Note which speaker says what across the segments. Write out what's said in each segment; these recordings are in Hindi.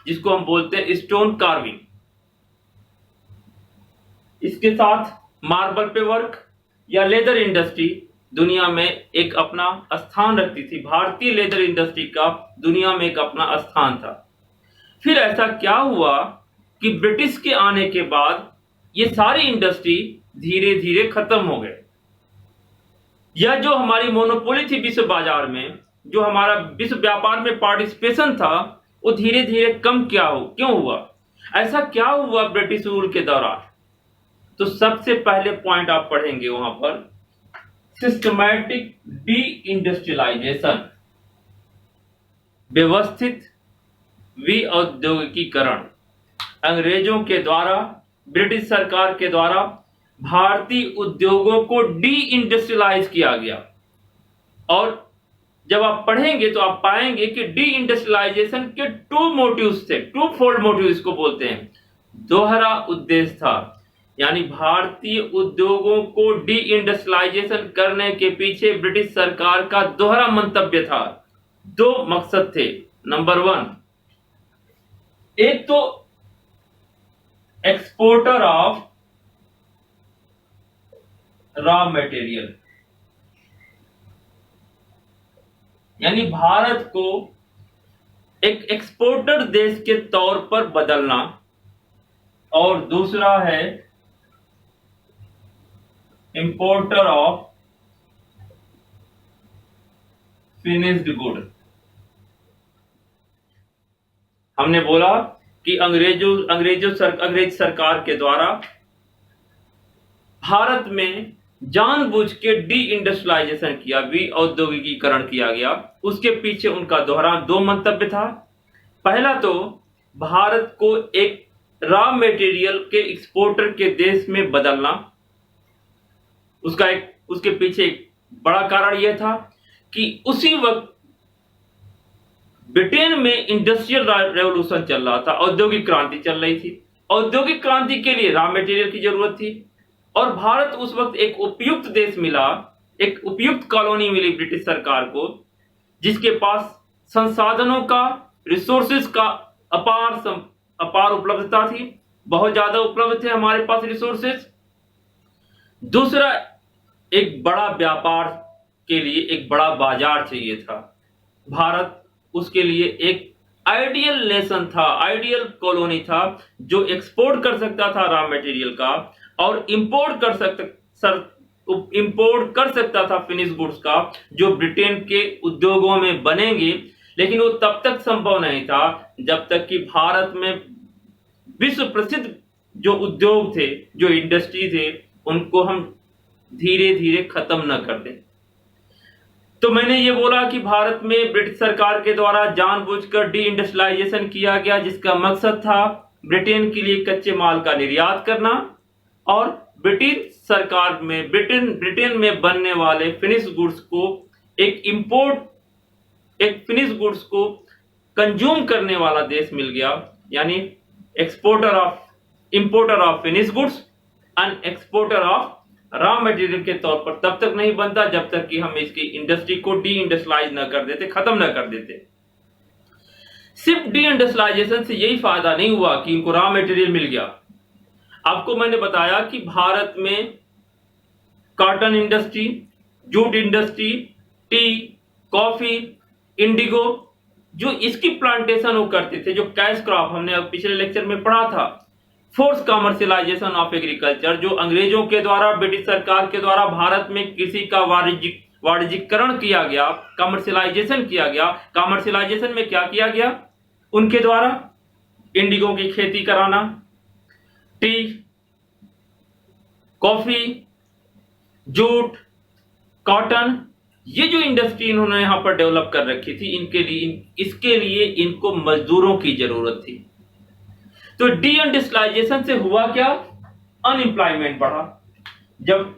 Speaker 1: जिसको हम बोलते हैं स्टोन कार्विंग। इसके साथ मार्बल पे वर्क या लेदर इंडस्ट्री दुनिया में एक अपना स्थान रखती थी। भारतीय लेदर इंडस्ट्री का दुनिया में एक अपना स्थान था। फिर ऐसा क्या हुआ कि ब्रिटिश के आने के बाद ये सारी इंडस्ट्री धीरे धीरे खत्म हो गए। यह जो हमारी मोनोपोली थी विश्व बाजार में, जो हमारा विश्व व्यापार में पार्टिसिपेशन था, वो धीरे धीरे कम क्यों हुआ? ऐसा क्या हुआ ब्रिटिश रूल के दौरान? तो सबसे पहले पॉइंट आप पढ़ेंगे वहां पर सिस्टमैटिक डी इंडस्ट्रियलाइजेशन, व्यवस्थित विऔद्योगिकीकरण। अंग्रेजों के द्वारा, ब्रिटिश सरकार के द्वारा भारतीय उद्योगों को डी इंडस्ट्रियलाइज किया गया। और जब आप पढ़ेंगे तो आप पाएंगे कि डी इंडस्ट्रियलाइजेशन के टू मोटिव्स थे, टू फोल्ड मोटिव इसको बोलते हैं। दोहरा उद्देश्य था, यानी भारतीय उद्योगों को डी इंडस्ट्रियलाइजेशन करने के पीछे ब्रिटिश सरकार का दोहरा मंतव्य था। दो मकसद थे। नंबर 1, एक तो एक्सपोर्टर ऑफ रॉ मटेरियल, यानी भारत को एक एक्सपोर्टर देश के तौर पर बदलना, और दूसरा है इंपोर्टर ऑफ फिनिश्ड गुड। हमने बोला कि अंग्रेज सरकार के द्वारा भारत में जानबूझ के डी इंडस्ट्रियलाइजेशन किया, विऔद्योगिकीकरण किया गया। उसके पीछे उनका दो मंतव्य था। पहला तो भारत को एक रॉ मटेरियल के एक्सपोर्टर के देश में बदलना। उसके पीछे एक बड़ा कारण यह था कि उसी वक्त ब्रिटेन में इंडस्ट्रियल रेवोल्यूशन चल रहा था, औद्योगिक क्रांति चल रही थी। औद्योगिक क्रांति के लिए रॉ मटेरियल की जरूरत थी, और भारत उस वक्त एक उपयुक्त देश मिला, एक उपयुक्त कॉलोनी मिली ब्रिटिश सरकार को, जिसके पास संसाधनों का, रिसोर्सेज का अपार उपलब्धता थी। बहुत ज्यादा उपलब्ध थे हमारे पास रिसोर्सेज। दूसरा, एक बड़ा व्यापार के लिए एक बड़ा बाजार चाहिए था। भारत उसके लिए एक आइडियल नेशन था, आइडियल कॉलोनी था, जो एक्सपोर्ट कर सकता था रॉ मटेरियल का, और इंपोर्ट कर सकता था फिनिश गुड्स का, जो ब्रिटेन के उद्योगों में बनेंगे। लेकिन वो तब तक संभव नहीं था जब तक कि भारत में विश्व प्रसिद्ध जो उद्योग थे, जो इंडस्ट्री थे, उनको हम धीरे धीरे खत्म न कर दें। तो मैंने ये बोला कि भारत में ब्रिटिश सरकार के द्वारा जानबूझकर डी इंडस्ट्रियलाइजेशन किया गया, जिसका मकसद था ब्रिटेन के लिए कच्चे माल का निर्यात करना, और ब्रिटेन में बनने वाले फिनिश गुड्स को एक फिनिश गुड्स को कंज्यूम करने वाला देश मिल गया। यानी importer of finish goods and exporter of raw material के तौर पर तब तक नहीं बनता जब तक कि हम इसकी इंडस्ट्री को डी इंडस्ट्रियलाइज न कर देते, खत्म न कर देते। सिर्फ डी इंडस्ट्रियलाइजेशन से यही फायदा नहीं हुआ कि इनको रॉ मटेरियल मिल गया। आपको मैंने बताया कि भारत में cotton industry, jute industry, T, coffee, Indigo, जो इसकी प्लांटेशन वो करते थे, जो कैश क्रॉप हमने पिछले लेक्चर में पढ़ा था। फोर्स कमर्शियलाइजेशन ऑफ एग्रीकल्चर, जो अंग्रेजों के द्वारा, ब्रिटिश सरकार के द्वारा भारत में कृषि का वाणिज्यिकरण किया गया, कमर्शियलाइजेशन किया गया। कमर्शियलाइजेशन में क्या किया गया उनके द्वारा? इंडिगो की खेती कराना, टी, कॉफी, जूट, कॉटन, ये जो इंडस्ट्री इन्होंने यहां पर डेवलप कर रखी थी, इसके लिए इनको मजदूरों की जरूरत थी। तो डी इंडस्ट्रियलाइजेशन से हुआ क्या? अनएम्प्लॉयमेंट बढ़ा। जब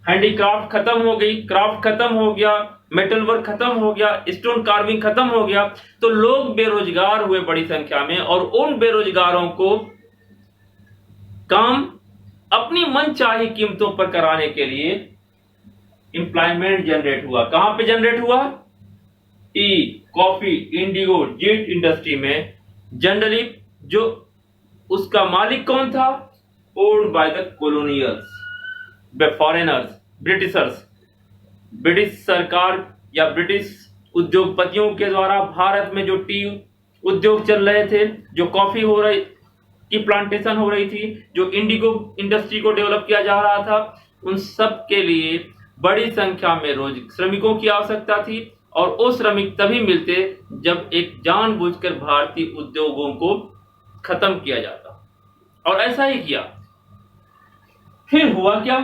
Speaker 1: हैंडीक्राफ्ट खत्म हो गई, क्राफ्ट खत्म हो गया, मेटल वर्क खत्म हो गया, स्टोन कार्विंग खत्म हो गया, तो लोग बेरोजगार हुए बड़ी संख्या में, और उन बेरोजगारों को काम अपनी मनचाही कीमतों पर कराने के लिए एम्प्लॉयमेंट जनरेट हुआ। कहां पे जनरेट हुआ? Tea, coffee, indigo, jute industry में जनरली जो उसका मालिक कौन था? Owned by the colonials, foreigners, Britishers. British सरकार या ब्रिटिश उद्योगपतियों के द्वारा भारत में जो टी उद्योग चल रहे थे, जो कॉफी हो रही की प्लांटेशन हो रही थी, जो इंडिगो इंडस्ट्री को डेवलप किया जा रहा था, उन सब के लिए बड़ी संख्या में रोज श्रमिकों की आवश्यकता थी। और वो श्रमिक तभी मिलते जब एक जानबूझकर भारतीय उद्योगों को खत्म किया जाता, और ऐसा ही किया। फिर हुआ क्या?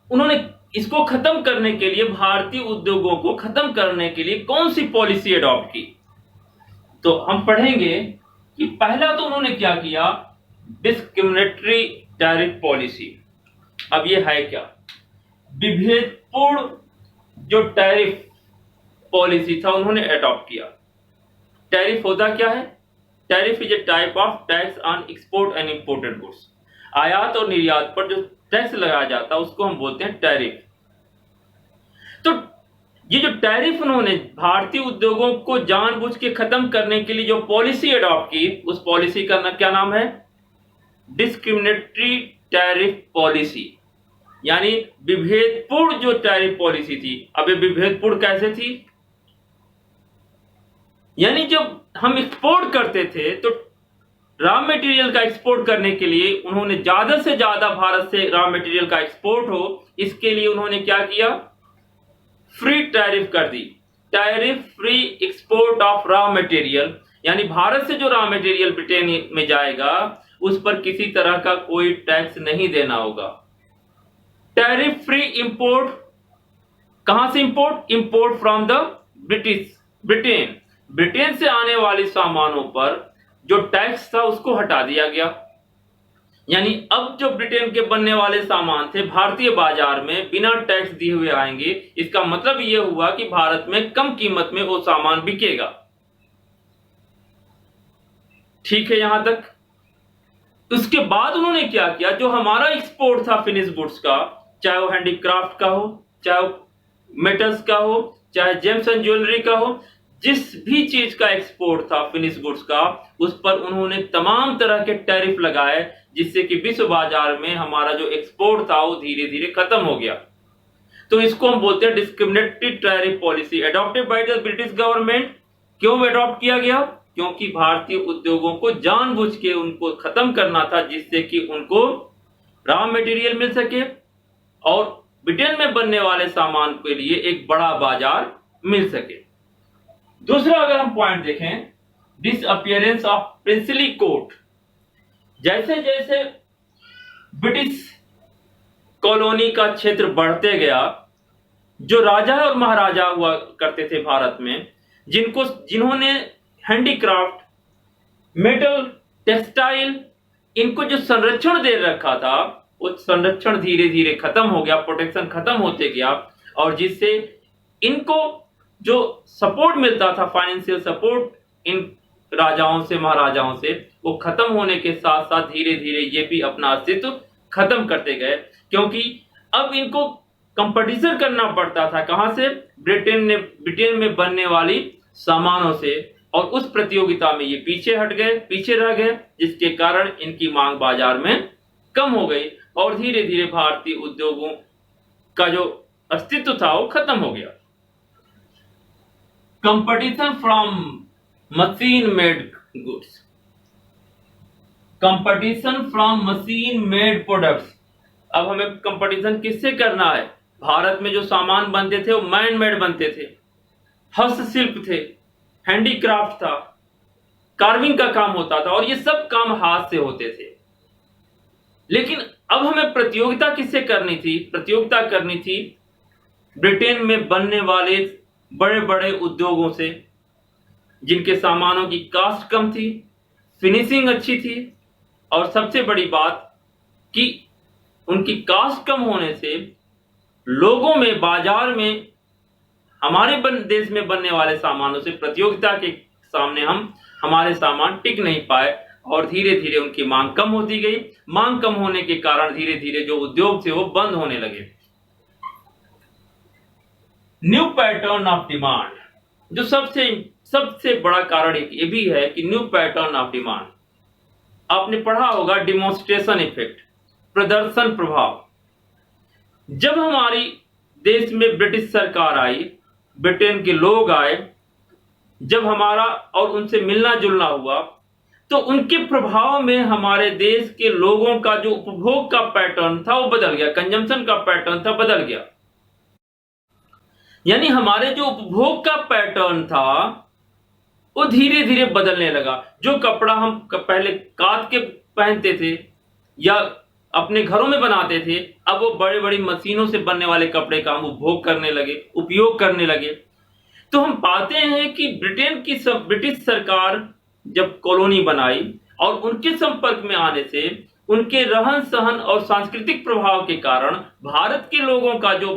Speaker 1: उन्होंने इसको खत्म करने के लिए, भारतीय उद्योगों को खत्म करने के लिए कौन सी पॉलिसी अडॉप्ट की? तो हम पढ़ेंगे कि पहला तो उन्होंने क्या किया, डिस्क्रिमिनेटरी टैरिफ पॉलिसी। अब ये है क्या? विभेदपूर्ण जो टैरिफ पॉलिसी था उन्होंने अडॉप्ट किया। टैरिफ होता क्या है? Tariff is a type of tax on export and imported goods. आयात और निर्यात पर जो टैक्स लगाया जाता है उसको हम बोलते हैं टैरिफ। तो ये जो टैरिफ उन्होंने भारतीय उद्योगों को जानबूझ के खत्म करने के लिए जो पॉलिसी अडॉप्ट की, उस पॉलिसी का क्या नाम है? डिस्क्रिमिनेटरी टैरिफ पॉलिसी, यानी विभेदपूर्ण जो टैरिफ पॉलिसी थी। अब ये विभेदपूर्ण कैसे थी? यानी जब हम एक्सपोर्ट करते थे तो रॉ मटेरियल का एक्सपोर्ट करने के लिए उन्होंने ज्यादा से ज्यादा भारत से रॉ मटेरियल का एक्सपोर्ट हो, इसके लिए उन्होंने क्या किया? फ्री टैरिफ कर दी। Tariff free export of raw material, यानी भारत से जो रॉ मटेरियल ब्रिटेन में जाएगा उस पर किसी तरह का कोई टैक्स नहीं देना होगा। टैरिफ फ्री इंपोर्ट, कहां से import? Import from the Britain. Britain से आने वाले सामानों पर जो टैक्स था उसको हटा दिया गया। यानी अब जो ब्रिटेन के बनने वाले सामान थे भारतीय बाजार में बिना टैक्स दिए हुए आएंगे। इसका मतलब यह हुआ कि भारत में कम कीमत में वो सामान बिकेगा। ठीक है यहां तक। उसके बाद उन्होंने क्या किया? जो हमारा एक्सपोर्ट था फिनिश गुड्स का, चाहे वो हैंडीक्राफ्ट का हो, चाहे वो मेटल्स का हो, चाहे जेम्स एंड ज्वेलरी का हो, जिस भी चीज का एक्सपोर्ट था फिनिश गुड्स का, उस पर उन्होंने तमाम तरह के टैरिफ लगाए, जिससे कि विश्व बाजार में हमारा जो एक्सपोर्ट था वो धीरे धीरे खत्म हो गया। तो इसको हम बोलते हैं discriminatory tariff policy adopted by the British government. क्यों अडॉप्ट किया गया? क्योंकि भारतीय उद्योगों को जानबूझ के उनको खत्म करना था, जिससे कि उनको रॉ मटेरियल मिल सके और ब्रिटेन में बनने वाले सामान के लिए एक बड़ा बाजार मिल सके। दूसरा अगर हम पॉइंट देखें, डिसअपियरेंस ऑफ प्रिंसली कोर्ट। जैसे जैसे ब्रिटिश कॉलोनी का क्षेत्र बढ़ते गया, जो राजा और महाराजा हुआ करते थे भारत में, जिन्होंने हैंडीक्राफ्ट, मेटल, टेक्सटाइल, इनको जो संरक्षण दे रखा था, वो संरक्षण धीरे धीरे खत्म हो गया, प्रोटेक्शन खत्म होते गया, और जिससे इनको जो सपोर्ट मिलता था, फाइनेंशियल सपोर्ट इन राजाओं से, महाराजाओं से, वो खत्म होने के साथ साथ धीरे धीरे ये भी अपना अस्तित्व खत्म करते गए। क्योंकि अब इनको कंपटीशन करना पड़ता था, कहां से? ब्रिटेन में बनने वाली सामानों से, और उस प्रतियोगिता में ये पीछे रह गए, जिसके कारण इनकी मांग बाजार में कम हो गई और धीरे धीरे भारतीय उद्योगों का जो अस्तित्व था वो खत्म हो गया। Competition from machine made goods, competition from machine made products. अब हमें कंपटीशन किससे करना है? भारत में जो सामान बनते थे वो मैन मेड बनते थे, हस्तशिल्प थे, हैंडीक्राफ्ट था, कार्विंग का काम होता था, और ये सब काम हाथ से होते थे। लेकिन अब हमें प्रतियोगिता किससे करनी थी? प्रतियोगिता करनी थी ब्रिटेन में बनने वाले बड़े बड़े उद्योगों से, जिनके सामानों की कास्ट कम थी, फिनिशिंग अच्छी थी, और सबसे बड़ी बात कि उनकी कास्ट कम होने से लोगों में, बाजार में, हमारे देश में बनने वाले सामानों से प्रतियोगिता के सामने हमारे सामान टिक नहीं पाए, और धीरे धीरे उनकी मांग कम होती गई। मांग कम होने के कारण धीरे धीरे जो उद्योग थे वो बंद होने लगे। न्यू पैटर्न ऑफ डिमांड, जो सबसे सबसे बड़ा कारण एक ये भी है कि न्यू पैटर्न ऑफ डिमांड। आपने पढ़ा होगा डिमॉन्स्ट्रेशन इफेक्ट, प्रदर्शन प्रभाव। जब हमारी देश में ब्रिटिश सरकार आई, ब्रिटेन के लोग आए, जब हमारा और उनसे मिलना जुलना हुआ, तो उनके प्रभाव में हमारे देश के लोगों का जो उपभोग का पैटर्न था वो बदल गया, कंजम्पशन का पैटर्न था बदल गया। यानी हमारे जो उपभोग का पैटर्न था वो धीरे धीरे बदलने लगा। जो कपड़ा हम पहले काट के पहनते थे या अपने घरों में बनाते थे, अब वो बड़ी बड़ी मशीनों से बनने वाले कपड़े का हम उपभोग करने लगे, उपयोग करने लगे। तो हम पाते हैं कि ब्रिटिश सरकार जब कॉलोनी बनाई और उनके संपर्क में आने से उनके रहन सहन और सांस्कृतिक प्रभाव के कारण भारत के लोगों का जो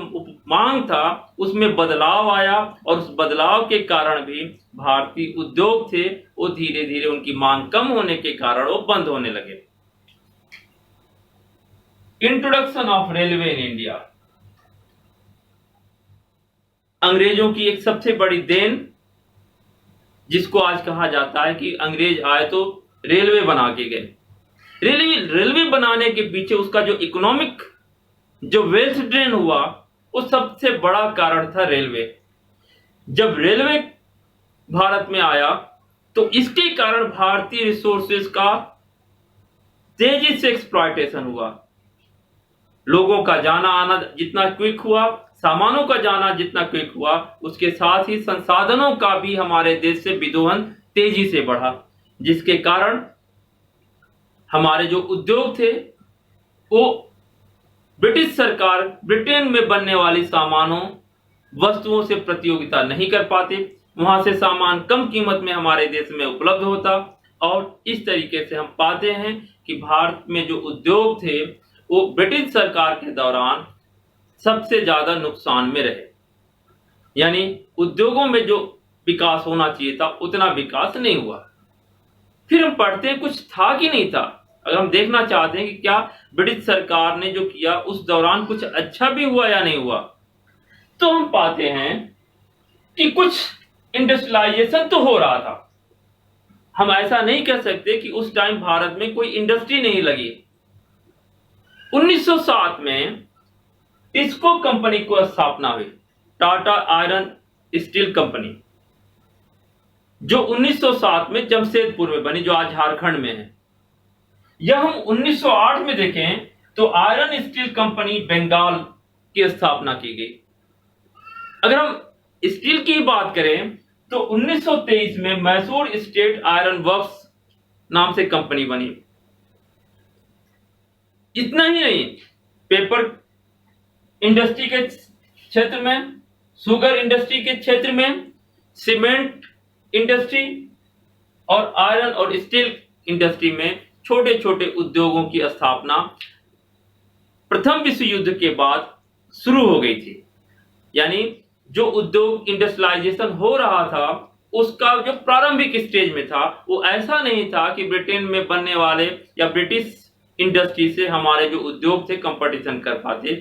Speaker 1: मांग था उसमें बदलाव आया, और उस बदलाव के कारण भी भारतीय उद्योग थे वो धीरे धीरे उनकी मांग कम होने के कारण वो बंद होने लगे। Introduction of railway in India. अंग्रेजों की एक सबसे बड़ी देन, जिसको आज कहा जाता है कि अंग्रेज आए तो रेलवे बना के गए। रेलवे बनाने के पीछे उसका जो इकोनॉमिक जो वेल्थ ड्रेन हुआ वो सबसे बड़ा कारण था रेलवे। जब रेलवे भारत में आया तो इसके कारण भारतीय रिसोर्सेज का तेजी से एक्सप्लॉयटेशन हुआ। लोगों का जाना आना जितना क्विक हुआ, सामानों का जाना जितना क्विक हुआ, उसके साथ ही संसाधनों का भी हमारे देश से विदोहन तेजी से बढ़ा, जिसके कारण हमारे जो उद्योग थे वो ब्रिटिश सरकार ब्रिटेन में बनने वाली सामानों वस्तुओं से प्रतियोगिता नहीं कर पाते, वहां से सामान कम कीमत में हमारे देश में उपलब्ध होता, और इस तरीके से हम पाते हैं कि भारत में जो उद्योग थे वो ब्रिटिश सरकार के दौरान सबसे ज्यादा नुकसान में रहे। यानी उद्योगों में जो विकास होना चाहिए था उतना विकास नहीं हुआ। फिर हम पढ़ते हैं कुछ था कि नहीं था। अगर हम देखना चाहते हैं कि क्या ब्रिटिश सरकार ने जो किया उस दौरान कुछ अच्छा भी हुआ या नहीं हुआ, तो हम पाते हैं कि कुछ इंडस्ट्रियलाइजेशन तो हो रहा था। हम ऐसा नहीं कह सकते कि उस टाइम भारत में कोई इंडस्ट्री नहीं लगी। 1907 में टिस्को कंपनी को स्थापना हुई, टाटा आयरन स्टील कंपनी, जो 1907 में जमशेदपुर में बनी, जो आज झारखंड में है। यह हम 1908 में देखें तो आयरन स्टील कंपनी बंगाल की स्थापना की गई। अगर हम स्टील की बात करें तो 1923 में मैसूर स्टेट आयरन वर्क्स नाम से कंपनी बनी। इतना ही नहीं, पेपर इंडस्ट्री के क्षेत्र में, शुगर इंडस्ट्री के क्षेत्र में, सीमेंट इंडस्ट्री और आयरन और स्टील इंडस्ट्री में छोटे छोटे उद्योगों की स्थापना प्रथम विश्व युद्ध के बाद शुरू हो गई थी। यानी जो उद्योग इंडस्ट्रियलाइजेशन हो रहा था उसका जो प्रारंभिक स्टेज में था वो ऐसा नहीं था कि ब्रिटेन में बनने वाले या ब्रिटिश इंडस्ट्री से हमारे जो उद्योग थे कंपटीशन कर पाते।